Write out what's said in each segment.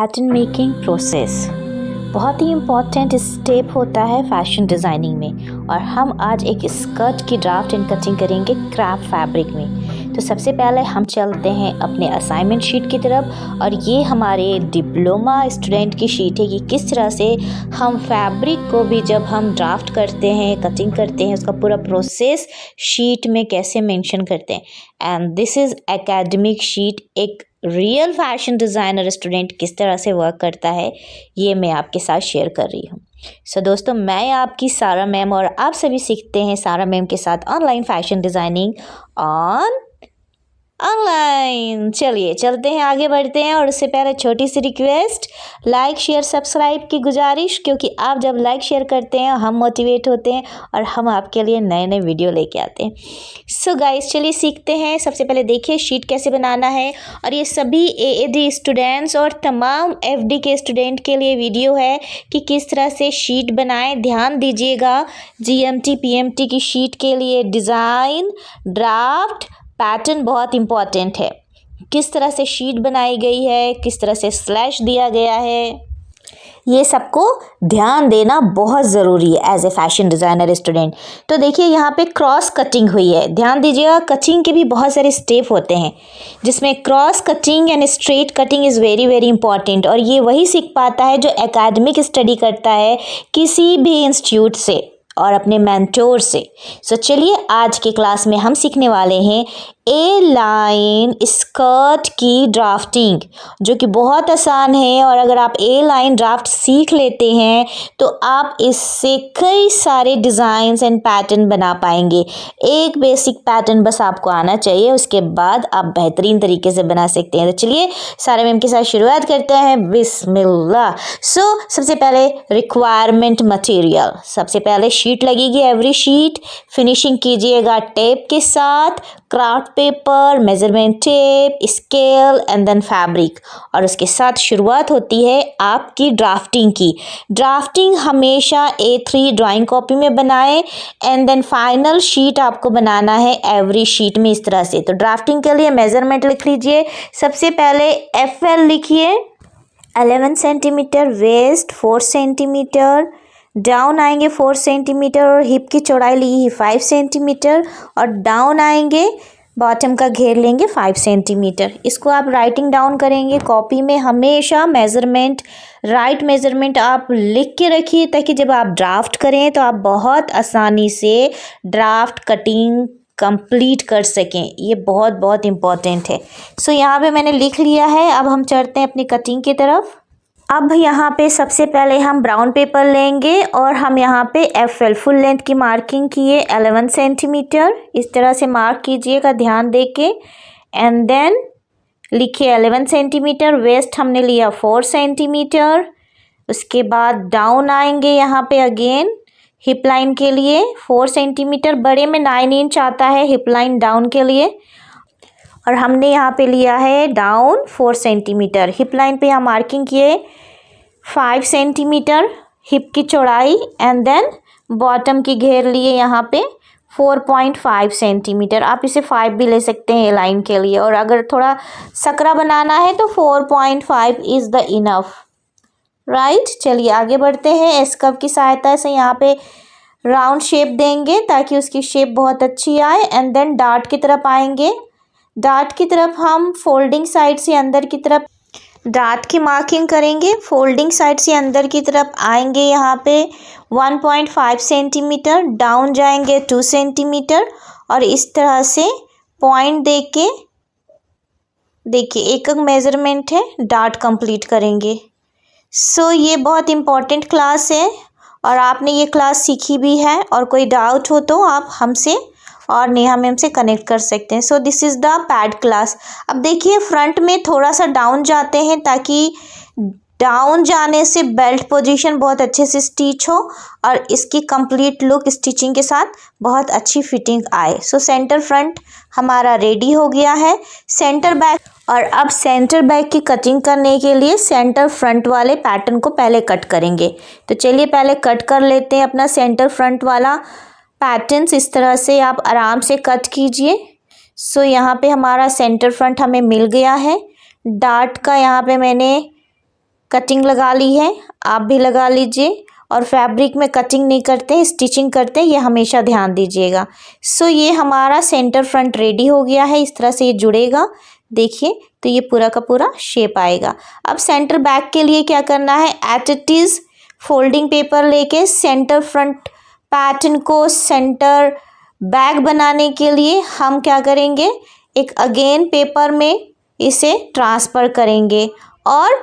Pattern making process बहुत ही important step होता है फैशन डिज़ाइनिंग में। और हम आज एक स्कर्ट की ड्राफ्ट एंड कटिंग करेंगे क्राफ्ट फैब्रिक में। तो सबसे पहले हम चलते हैं अपने असाइनमेंट शीट की तरफ, और ये हमारे डिप्लोमा स्टूडेंट की शीट है कि किस तरह से हम फैब्रिक को भी जब हम ड्राफ्ट करते हैं, कटिंग करते हैं, उसका पूरा प्रोसेस शीट में कैसे मेंशन करते हैं। And this is academic sheet. एक रियल फैशन डिज़ाइनर स्टूडेंट किस तरह से वर्क करता है ये मैं आपके साथ शेयर कर रही हूँ। सो दोस्तों, मैं आपकी सारा मैम और आप सभी सीखते हैं सारा मैम के साथ ऑनलाइन फैशन डिज़ाइनिंग ऑनलाइन। चलिए चलते हैं, आगे बढ़ते हैं। और उससे पहले छोटी सी रिक्वेस्ट, लाइक शेयर सब्सक्राइब की गुजारिश, क्योंकि आप जब लाइक शेयर करते हैं हम मोटिवेट होते हैं और हम आपके लिए नए नए वीडियो लेके आते हैं। सो गाइस, चलिए सीखते हैं। सबसे पहले देखिए शीट कैसे बनाना है। और ये सभी एएडी स्टूडेंट्स और तमाम एफडी के स्टूडेंट के लिए वीडियो है कि किस तरह से शीट बनाएं। ध्यान दीजिएगा, जीएमटी पीएमटी की शीट के लिए डिज़ाइन, ड्राफ्ट, पैटर्न बहुत इम्पॉर्टेंट है। किस तरह से शीट बनाई गई है, किस तरह से स्लैश दिया गया है, ये सबको ध्यान देना बहुत ज़रूरी है as a fashion designer student. तो देखिए यहाँ पे क्रॉस कटिंग हुई है। ध्यान दीजिएगा, कटिंग के भी बहुत सारे स्टेप होते हैं, जिसमें cross cutting and straight cutting is very very important. और ये वही सीख पाता है जो एकेडमिक स्टडी करता है किसी भी इंस्टीट्यूट से और अपने मेंटोर से। सो चलिए आज के क्लास में हम सीखने वाले हैं ए लाइन स्कर्ट की ड्राफ्टिंग, जो कि बहुत आसान है। और अगर आप ए लाइन ड्राफ्ट सीख लेते हैं तो आप इससे कई सारे डिज़ाइंस एंड पैटर्न बना पाएंगे। एक बेसिक पैटर्न बस आपको आना चाहिए, उसके बाद आप बेहतरीन तरीके से बना सकते हैं। तो चलिए सारे मैम के साथ शुरुआत करते हैं, बिस्मिल्लाह। सबसे पहले रिक्वायरमेंट मटेरियल, सबसे पहले शीट लगेगी, एवरी शीट फिनिशिंग कीजिएगा टेप के साथ, craft paper, measurement tape, scale and then fabric. और उसके साथ शुरुआत होती है आपकी ड्राफ्टिंग की। ड्राफ्टिंग हमेशा A3 ड्राइंग कॉपी में बनाएं एंड देन फाइनल शीट आपको बनाना है एवरी शीट में इस तरह से। तो ड्राफ्टिंग के लिए मेजरमेंट लिख लीजिए। सबसे पहले FL लिखिए 11 सेंटीमीटर, वेस्ट 4 सेंटीमीटर, डाउन आएंगे 4 सेंटीमीटर, और हिप की चौड़ाई ली है 5 सेंटीमीटर, और डाउन आएंगे बॉटम का घेर लेंगे 5 सेंटीमीटर। इसको आप राइटिंग डाउन करेंगे कॉपी में। हमेशा मेज़रमेंट, राइट मेज़रमेंट आप लिख के रखिए, ताकि जब आप ड्राफ्ट करें तो आप बहुत आसानी से ड्राफ्ट कटिंग कंप्लीट कर सकें। ये बहुत बहुत इम्पॉर्टेंट है। यहाँ पे मैंने लिख लिया है। अब हम चलते हैं अपनी कटिंग की तरफ। अब यहाँ पे सबसे पहले हम ब्राउन पेपर लेंगे और हम यहाँ पे FL फुल लेंथ की मार्किंग किए 11 सेंटीमीटर। इस तरह से मार्क कीजिएगा ध्यान दे के, एंड देन लिखिए 11 सेंटीमीटर, वेस्ट हमने लिया 4 सेंटीमीटर। उसके बाद डाउन आएंगे यहाँ पे अगेन हिप लाइन के लिए 4 सेंटीमीटर, बड़े में 9 इंच आता है हिप लाइन डाउन के लिए, और हमने यहाँ पे लिया है डाउन 4 सेंटीमीटर। हिप लाइन पे यहाँ मार्किंग किए 5 सेंटीमीटर हिप की चौड़ाई, एंड देन बॉटम की घेर लिए यहाँ पे 4.5 सेंटीमीटर। आप इसे 5 भी ले सकते हैं लाइन के लिए, और अगर थोड़ा सकरा बनाना है तो 4.5 इज़ द इनफ, राइट। चलिए आगे बढ़ते हैं। स्कर्व की सहायता से यहाँ पे राउंड शेप देंगे ताकि उसकी शेप बहुत अच्छी आए, एंड देन डार्ट की तरफ आएंगे। डार्ट की तरफ हम फोल्डिंग साइड से अंदर की तरफ डार्ट की मार्किंग करेंगे। फोल्डिंग साइड से अंदर की तरफ आएंगे यहाँ पे 1.5 सेंटीमीटर, डाउन जाएंगे 2 सेंटीमीटर, और इस तरह से पॉइंट दे के देखिए एक एक मेज़रमेंट है, डार्ट कंप्लीट करेंगे। ये बहुत इम्पॉर्टेंट क्लास है और आपने ये क्लास सीखी भी है, और कोई डाउट हो तो आप हमसे और नेहा मैम से कनेक्ट कर सकते हैं। This is the pad class. अब देखिए फ्रंट में थोड़ा सा डाउन जाते हैं, ताकि डाउन जाने से बेल्ट पोजीशन बहुत अच्छे से स्टिच हो और इसकी कंप्लीट लुक स्टिचिंग के साथ बहुत अच्छी फिटिंग आए। सेंटर फ्रंट हमारा रेडी हो गया है। सेंटर बैक, और अब सेंटर बैक की कटिंग करने के लिए सेंटर फ्रंट वाले पैटर्न को पहले कट करेंगे। तो चलिए पहले कट कर लेते हैं अपना सेंटर फ्रंट वाला पैटर्न्स। इस तरह से आप आराम से कट कीजिए। यहाँ पे हमारा सेंटर फ्रंट हमें मिल गया है। डार्ट का यहाँ पे मैंने कटिंग लगा ली है, आप भी लगा लीजिए। और फैब्रिक में कटिंग नहीं करते हैं, स्टिचिंग करते हैं, ये हमेशा ध्यान दीजिएगा। सो ये हमारा सेंटर फ्रंट रेडी हो गया है। इस तरह से ये जुड़ेगा, देखिए तो ये पूरा का पूरा शेप आएगा। अब सेंटर बैक के लिए क्या करना है, at it is folding paper लेके सेंटर फ्रंट पैटर्न को सेंटर बैक बनाने के लिए हम क्या करेंगे, एक अगेन पेपर में इसे ट्रांसफ़र करेंगे और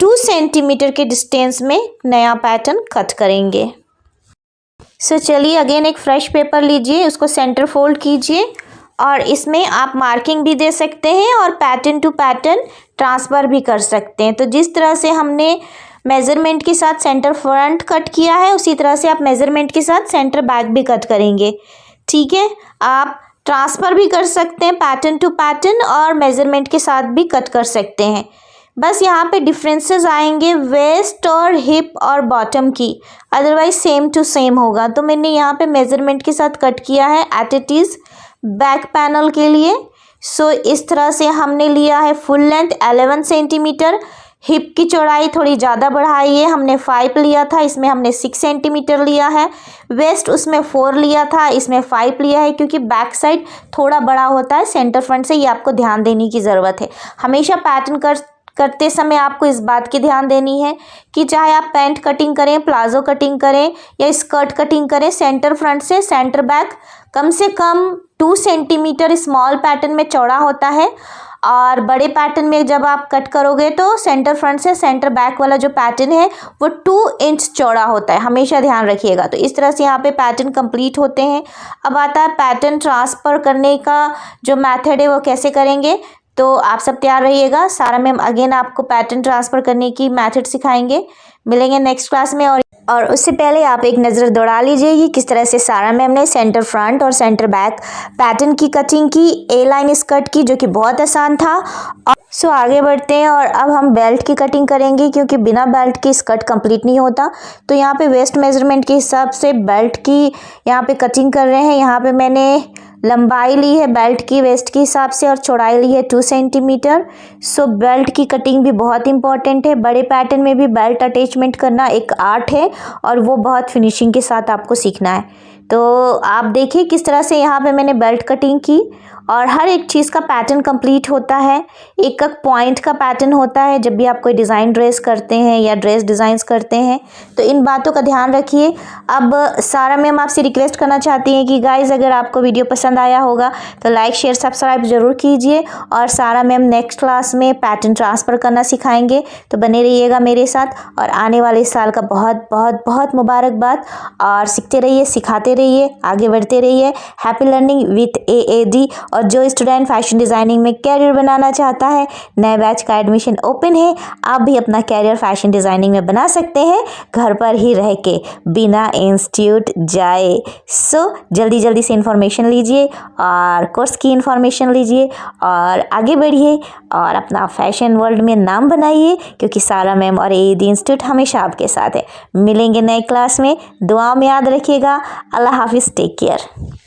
2 सेंटीमीटर के डिस्टेंस में नया पैटर्न कट करेंगे। सो चलिए अगेन एक फ्रेश पेपर लीजिए, उसको सेंटर फोल्ड कीजिए और इसमें आप मार्किंग भी दे सकते हैं और पैटर्न टू पैटर्न ट्रांसफ़र भी कर सकते हैं। तो जिस तरह से हमने मेज़रमेंट के साथ सेंटर फ्रंट कट किया है, उसी तरह से आप मेज़रमेंट के साथ सेंटर बैक भी कट करेंगे। ठीक है, आप ट्रांसफ़र भी कर सकते हैं पैटर्न टू पैटर्न और मेज़रमेंट के साथ भी कट कर सकते हैं। बस यहाँ पे डिफरेंसेस आएंगे वेस्ट और हिप और बॉटम की, अदरवाइज सेम टू सेम होगा। तो मैंने यहाँ पे मेज़रमेंट के साथ कट किया है at it is back panel के लिए। सो इस तरह से हमने लिया है फुल लेंथ 11 सेंटीमीटर, हिप की चौड़ाई थोड़ी ज़्यादा बढ़ाई है, हमने 5 लिया था, इसमें हमने 6 सेंटीमीटर लिया है। वेस्ट उसमें 4 लिया था, इसमें 5 लिया है, क्योंकि बैक साइड थोड़ा बड़ा होता है सेंटर फ्रंट से, ये आपको ध्यान देने की ज़रूरत है। हमेशा पैटर्न करते समय आपको इस बात की ध्यान देनी है कि चाहे आप पैंट कटिंग करें, प्लाजो कटिंग करें या स्कर्ट कटिंग करें, सेंटर फ्रंट से सेंटर बैक कम से कम 2 सेंटीमीटर स्मॉल पैटर्न में चौड़ा होता है और बड़े पैटर्न में जब आप कट करोगे तो सेंटर फ्रंट से सेंटर बैक वाला जो पैटर्न है वो 2 इंच चौड़ा होता है, हमेशा ध्यान रखिएगा। तो इस तरह से यहाँ पे पैटर्न कंप्लीट होते हैं। अब आता है पैटर्न ट्रांसफ़र करने का जो मेथड है वो कैसे करेंगे। तो आप सब तैयार रहिएगा, सारा मैम अगेन आपको पैटर्न ट्रांसफ़र करने की मेथड सिखाएंगे। मिलेंगे नेक्स्ट क्लास में। और उससे पहले आप एक नज़र दौड़ा लीजिए कि किस तरह से सारा मैम ने सेंटर फ्रंट और सेंटर बैक पैटर्न की कटिंग की, ए लाइन स्कर्ट की, जो कि बहुत आसान था। सो आगे बढ़ते हैं और अब हम बेल्ट की कटिंग करेंगे, क्योंकि बिना बेल्ट की स्कर्ट कंप्लीट नहीं होता। तो यहाँ पे वेस्ट मेजरमेंट के हिसाब से बेल्ट की यहाँ पे कटिंग कर रहे हैं। यहाँ पे मैंने लंबाई ली है बेल्ट की वेस्ट के हिसाब से और चौड़ाई ली है 2 सेंटीमीटर। सो बेल्ट की कटिंग भी बहुत इंपॉर्टेंट है। बड़े पैटर्न में भी बेल्ट अटैचमेंट करना एक आर्ट है और वो बहुत फिनिशिंग के साथ आपको सीखना है। तो आप देखिए किस तरह से यहाँ पे मैंने बेल्ट कटिंग की और हर एक चीज़ का पैटर्न कंप्लीट होता है, एक एक पॉइंट का पैटर्न होता है जब भी आप कोई डिज़ाइन ड्रेस करते हैं या ड्रेस डिज़ाइंस करते हैं। तो इन बातों का ध्यान रखिए। अब सारा मैम आपसे रिक्वेस्ट करना चाहती हैं कि गाइज़ अगर आपको वीडियो पसंद आया होगा तो लाइक शेयर सब्सक्राइब ज़रूर कीजिए और सारा मैम नेक्स्ट क्लास में पैटर्न ट्रांसफ़र करना सिखाएंगे। तो बने रहिएगा मेरे साथ और आने वाले साल का बहुत बहुत बहुत मुबारकबाद। और सीखते रहिए, सिखाते रहिए, आगे बढ़ते रहिए। Happy learning with AAD। और जो स्टूडेंट फैशन डिज़ाइनिंग में कैरियर बनाना चाहता है, नए बैच का एडमिशन ओपन है। आप भी अपना कैरियर फैशन डिज़ाइनिंग में बना सकते हैं घर पर ही रह के, बिना इंस्टीट्यूट जाए। सो जल्दी जल्दी से इन्फॉर्मेशन लीजिए और कोर्स की इन्फॉर्मेशन लीजिए और आगे बढ़िए और अपना फैशन वर्ल्ड में नाम बनाइए, क्योंकि सारा मैम और AAD इंस्टीट्यूट हमेशा आपके साथ है। मिलेंगे नए क्लास में, दुआ में याद रखिएगा। अल्लाह हाफिज़, टेक केयर।